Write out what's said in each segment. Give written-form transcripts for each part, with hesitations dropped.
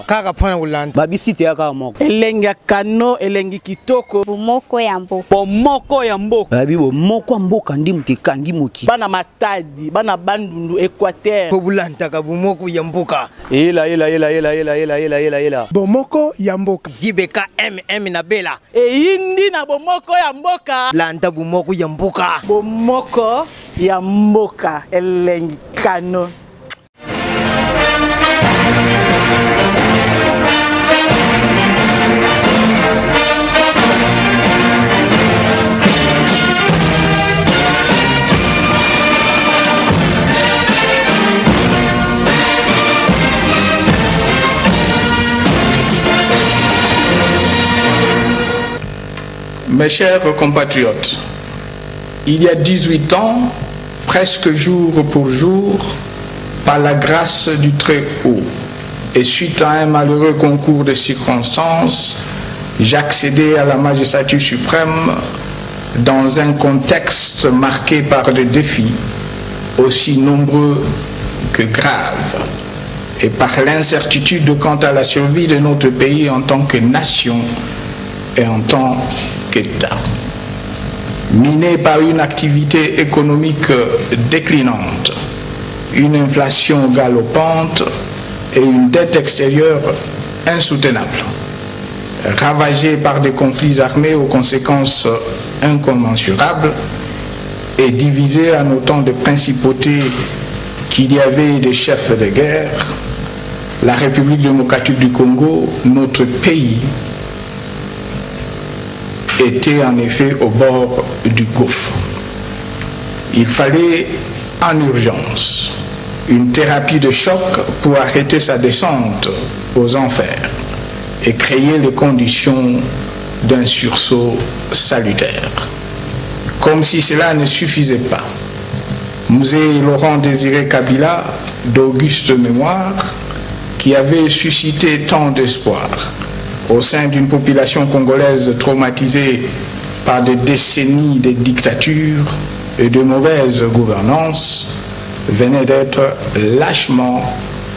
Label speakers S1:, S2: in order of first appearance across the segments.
S1: Kaka pona ulanda.
S2: Babisi te yaka moko.
S3: Elengi kano, elengi kitoko.
S4: Bomoko ya mboka.
S3: Bomoko ya mboka.
S2: Babi bomoko mboka ndi mutekangi moki.
S3: Bana Matadi, bana Bandundu, Équateur.
S1: Pobulanta ka bomoko ya mboka.
S5: Bomoko ya mboka.
S1: Zibeka MM na Bela.
S3: Indi na bomoko ya mboka.
S1: Landa bomoko ya mboka.
S3: Bomoko ya mboka. Elengi kano.
S6: Mes chers compatriotes, il y a 18 ans, presque jour pour jour, par la grâce du Très-Haut, et suite à un malheureux concours de circonstances, j'accédais à la magistrature suprême dans un contexte marqué par des défis aussi nombreux que graves, et par l'incertitude quant à la survie de notre pays en tant que nation et en tant qu'État. Miné par une activité économique déclinante, une inflation galopante et une dette extérieure insoutenable, ravagé par des conflits armés aux conséquences incommensurables et divisé en autant de principautés qu'il y avait des chefs de guerre, la République démocratique du Congo, notre pays, était en effet au bord du gouffre. Il fallait en urgence une thérapie de choc pour arrêter sa descente aux enfers et créer les conditions d'un sursaut salutaire. Comme si cela ne suffisait pas, Musée Laurent Désiré Kabila, d'auguste mémoire, qui avait suscité tant d'espoir au sein d'une population congolaise traumatisée par des décennies de dictature et de mauvaise gouvernance, venait d'être lâchement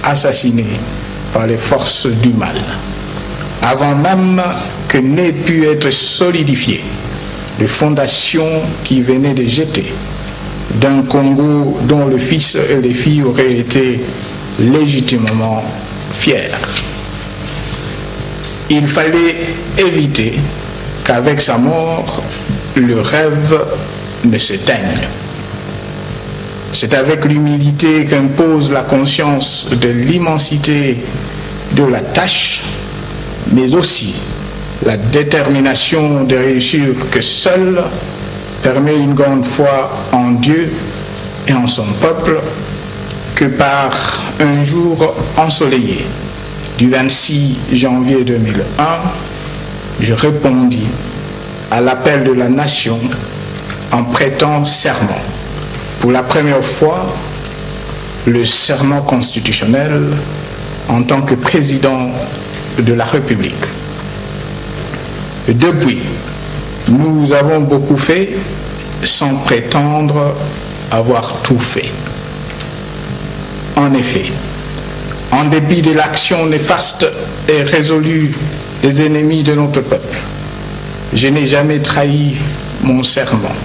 S6: assassiné par les forces du mal, avant même que n'aient pu être solidifiées les fondations qui venaient de jeter d'un Congo dont le fils et les filles auraient été légitimement fiers. Il fallait éviter qu'avec sa mort, le rêve ne s'éteigne. C'est avec l'humilité qu'impose la conscience de l'immensité de la tâche, mais aussi la détermination de réussir que seule permet une grande foi en Dieu et en son peuple, que par un jour ensoleillé du 26 janvier 2001, je répondis à l'appel de la nation en prêtant serment. Pour la première fois, le serment constitutionnel en tant que président de la République. Depuis, nous avons beaucoup fait sans prétendre avoir tout fait. En effet, en dépit de l'action néfaste et résolue des ennemis de notre peuple, je n'ai jamais trahi mon serment.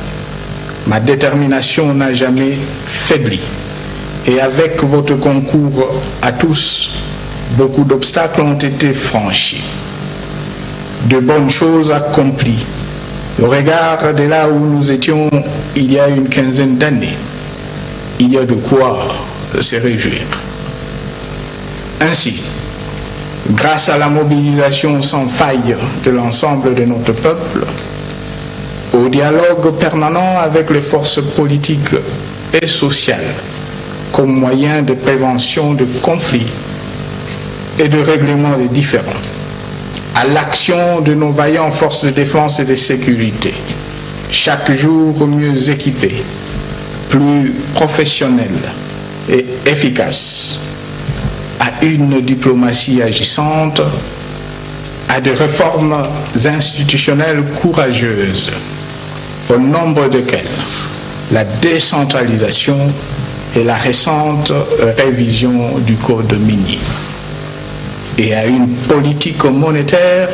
S6: Ma détermination n'a jamais faibli. Et avec votre concours à tous, beaucoup d'obstacles ont été franchis. De bonnes choses accomplies. Au regard de là où nous étions il y a une quinzaine d'années, il y a de quoi se réjouir. Ainsi, grâce à la mobilisation sans faille de l'ensemble de notre peuple, au dialogue permanent avec les forces politiques et sociales comme moyen de prévention de conflits et de règlement des différends, à l'action de nos vaillantes forces de défense et de sécurité, chaque jour mieux équipées, plus professionnelles et efficaces, à une diplomatie agissante, à des réformes institutionnelles courageuses, au nombre desquelles la décentralisation et la récente révision du code minier, et à une politique monétaire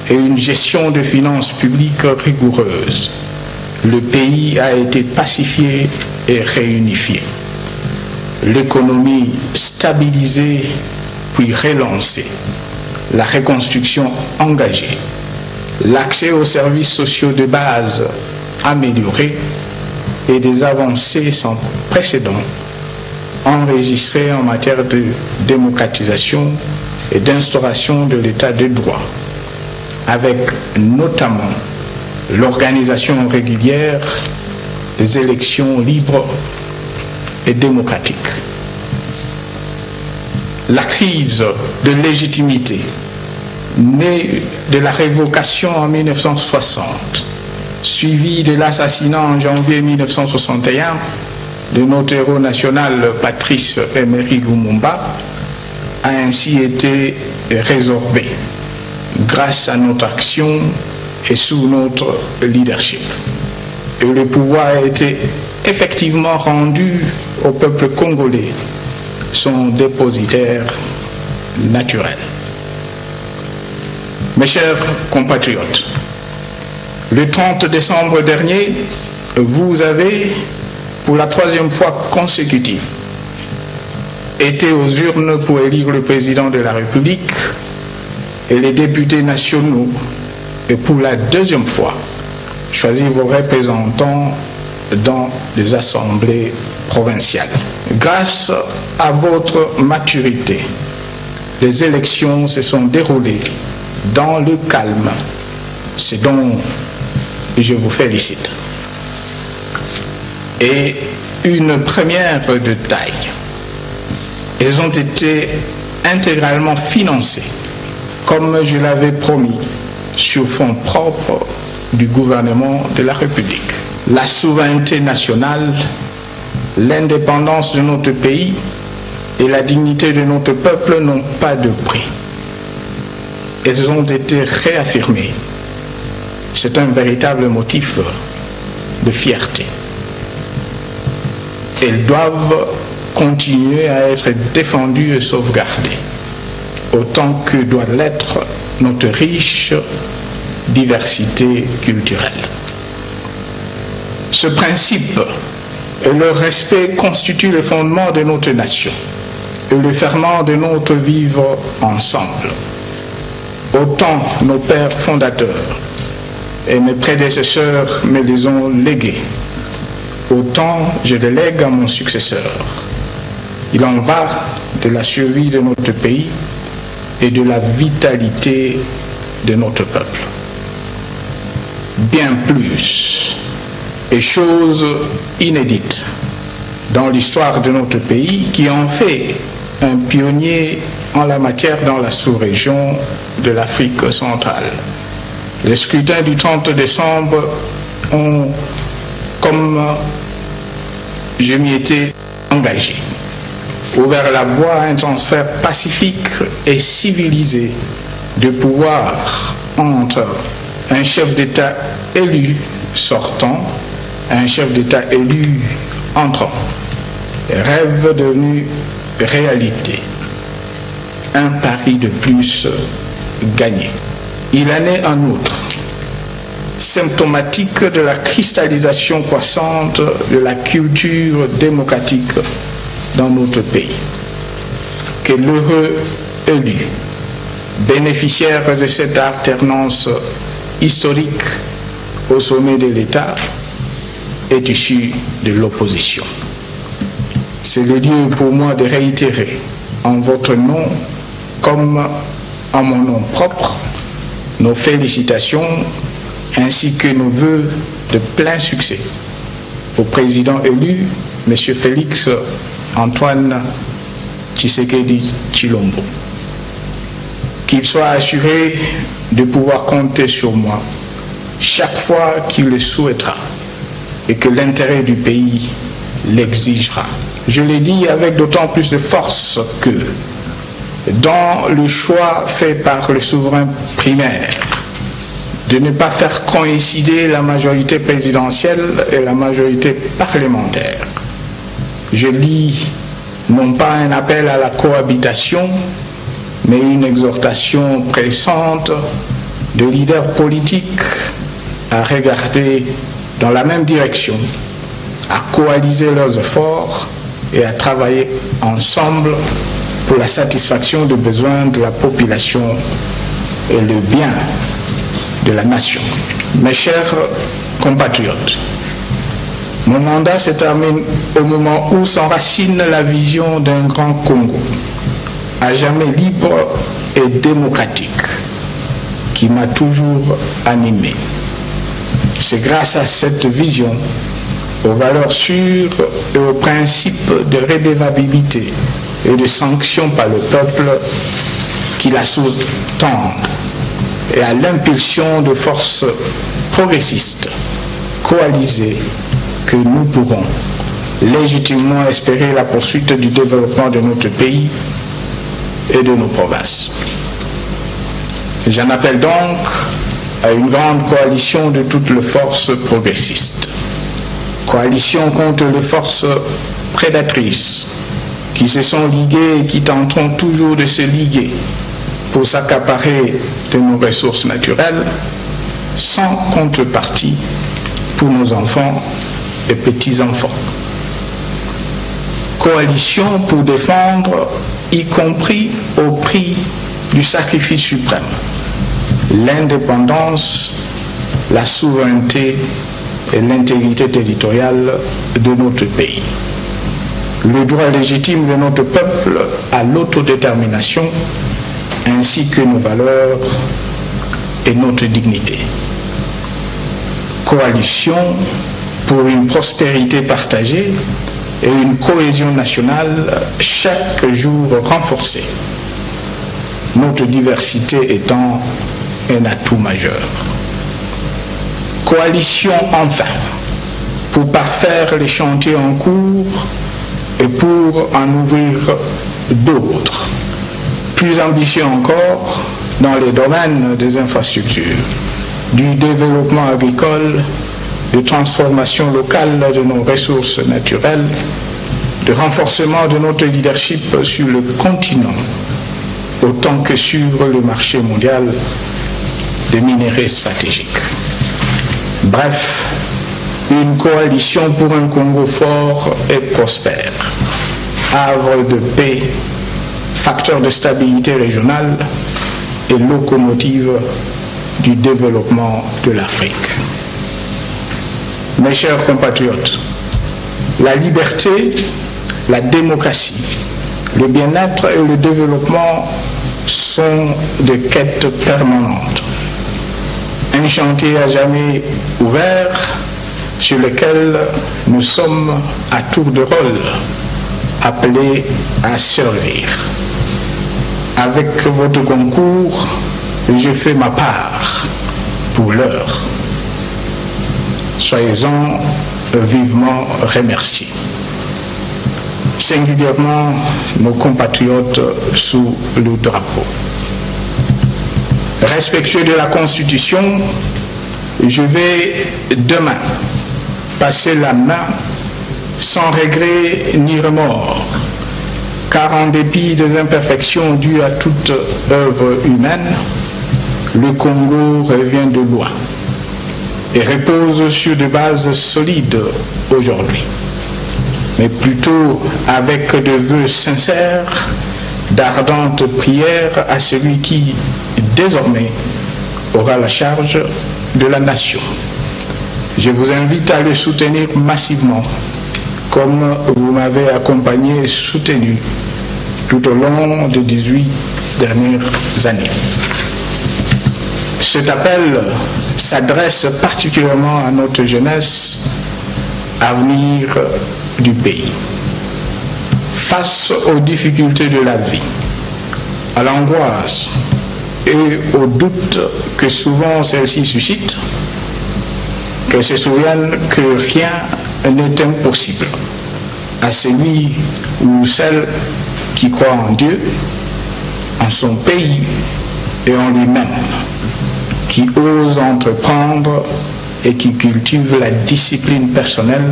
S6: et une gestion de finances publiques rigoureuse, le pays a été pacifié et réunifié. L'économie stabilisée puis relancée, la reconstruction engagée, l'accès aux services sociaux de base amélioré et des avancées sans précédent enregistrées en matière de démocratisation et d'instauration de l'état de droit, avec notamment l'organisation régulière des élections libres et démocratiques. La crise de légitimité née de la révocation en 1960, suivie de l'assassinat en janvier 1961 de notre héros national Patrice Emery Lumumba, a ainsi été résorbée grâce à notre action et sous notre leadership. Et le pouvoir a été effectivement rendu au peuple congolais, son dépositaire naturel. Mes chers compatriotes, le 30 décembre dernier, vous avez, pour la 3e fois consécutive, été aux urnes pour élire le président de la République et les députés nationaux, et pour la 2e fois, choisir vos représentants dans les assemblées provinciales. Grâce à votre maturité, les élections se sont déroulées dans le calme, ce dont je vous félicite. Et une première de taille, elles ont été intégralement financées, comme je l'avais promis, sur fonds propres du gouvernement de la République. La souveraineté nationale, l'indépendance de notre pays et la dignité de notre peuple n'ont pas de prix. Elles ont été réaffirmées. C'est un véritable motif de fierté. Elles doivent continuer à être défendues et sauvegardées, autant que doit l'être notre riche diversité culturelle. Ce principe et le respect constituent le fondement de notre nation et le ferment de notre vivre ensemble. Autant nos pères fondateurs et mes prédécesseurs me les ont légués, autant je les lègue à mon successeur. Il en va de la survie de notre pays et de la vitalité de notre peuple. Bien plus, et chose inédite dans l'histoire de notre pays, qui en fait un pionnier en la matière dans la sous-région de l'Afrique centrale. Les scrutins du 30 décembre ont, comme je m'y étais engagé, ouvert la voie à un transfert pacifique et civilisé de pouvoir entre un chef d'État élu sortant et un chef d'État élu entrant. Rêve devenu réalité. Un pari de plus gagné. Il en est en outre symptomatique de la cristallisation croissante de la culture démocratique dans notre pays. Que l'heureux élu, bénéficiaire de cette alternance historique au sommet de l'État, est issu de l'opposition. C'est le lieu pour moi de réitérer en votre nom comme en mon nom propre nos félicitations ainsi que nos vœux de plein succès au président élu, M. Félix Antoine Tshisekedi Tshilombo. Qu'il soit assuré de pouvoir compter sur moi chaque fois qu'il le souhaitera et que l'intérêt du pays l'exigera. Je l'ai dit avec d'autant plus de force que dans le choix fait par le souverain primaire de ne pas faire coïncider la majorité présidentielle et la majorité parlementaire, je lis non pas un appel à la cohabitation, mais une exhortation pressante de leaders politiques à regarder dans la même direction, à coaliser leurs efforts et à travailler ensemble pour la satisfaction des besoins de la population et le bien de la nation. Mes chers compatriotes, mon mandat se termine au moment où s'enracine la vision d'un grand Congo, à jamais libre et démocratique, qui m'a toujours animé. C'est grâce à cette vision, aux valeurs sûres et aux principes de redevabilité et de sanction par le peuple qui la sous-tendent et à l'impulsion de forces progressistes coalisées que nous pourrons légitimement espérer la poursuite du développement de notre pays et de nos provinces. J'en appelle donc à une grande coalition de toutes les forces progressistes. Coalition contre les forces prédatrices qui se sont liguées et qui tenteront toujours de se liguer pour s'accaparer de nos ressources naturelles sans contrepartie pour nos enfants et petits-enfants. Coalition pour défendre, y compris au prix du sacrifice suprême, l'indépendance, la souveraineté et l'intégrité territoriale de notre pays. Le droit légitime de notre peuple à l'autodétermination, ainsi que nos valeurs et notre dignité. Coalition pour une prospérité partagée et une cohésion nationale chaque jour renforcée, notre diversité étant un atout majeur. Coalition enfin pour parfaire les chantiers en cours et pour en ouvrir d'autres, plus ambitieux encore dans les domaines des infrastructures, du développement agricole, de transformation locale de nos ressources naturelles, de renforcement de notre leadership sur le continent, autant que sur le marché mondial des minerais stratégiques. Bref, une coalition pour un Congo fort et prospère, havre de paix, facteur de stabilité régionale et locomotive du développement de l'Afrique. Mes chers compatriotes, la liberté, la démocratie, le bien-être et le développement sont des quêtes permanentes. Un chantier à jamais ouvert sur lequel nous sommes à tour de rôle appelés à servir. Avec votre concours, je fais ma part pour l'heure. Soyez-en vivement remerciés. Singulièrement nos compatriotes sous le drapeau. Respectueux de la Constitution, je vais demain passer la main sans regret ni remords, car en dépit des imperfections dues à toute œuvre humaine, le Congo revient de loin et repose sur des bases solides aujourd'hui, mais plutôt avec de vœux sincères, d'ardentes prières à celui qui, désormais, aura la charge de la nation. Je vous invite à le soutenir massivement, comme vous m'avez accompagné et soutenu tout au long des 18 dernières années. Cet appel s'adresse particulièrement à notre jeunesse, avenir du pays. Face aux difficultés de la vie, à l'angoisse et aux doutes que souvent celle-ci suscite, qu'elle se souvienne que rien n'est impossible à celui ou celle qui croit en Dieu, en son pays et en lui-même, qui ose entreprendre et qui cultive la discipline personnelle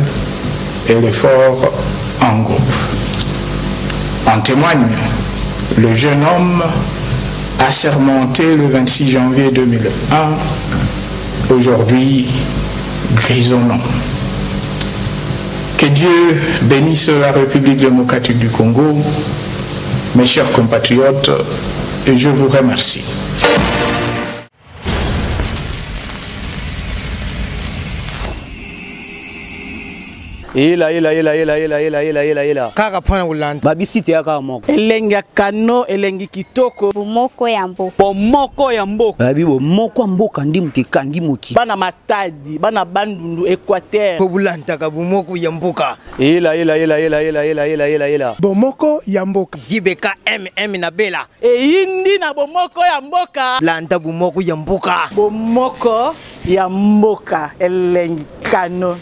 S6: et l'effort en groupe. En témoigne le jeune homme assermenté le 26 janvier 2001, aujourd'hui grisonnant. Que Dieu bénisse la République démocratique du Congo, mes chers compatriotes, et je vous remercie.
S1: ila kaka pona kulanda
S2: babisite ya kaka moko
S3: elengi ya kano elengi kitoko
S4: bomoko ya mboka
S2: bomoko ya mboka babi bomoko ya mboka ndi mutekangi moki
S3: bana matadi bana bandundu Équateur
S1: po bulantaka bomoko ya mboka
S5: bomoko ya mboka
S1: zibeka na bela
S3: eyindi na bomoko ya mboka
S1: landa bomoko ya mboka
S3: bomoko ya mboka elengi kano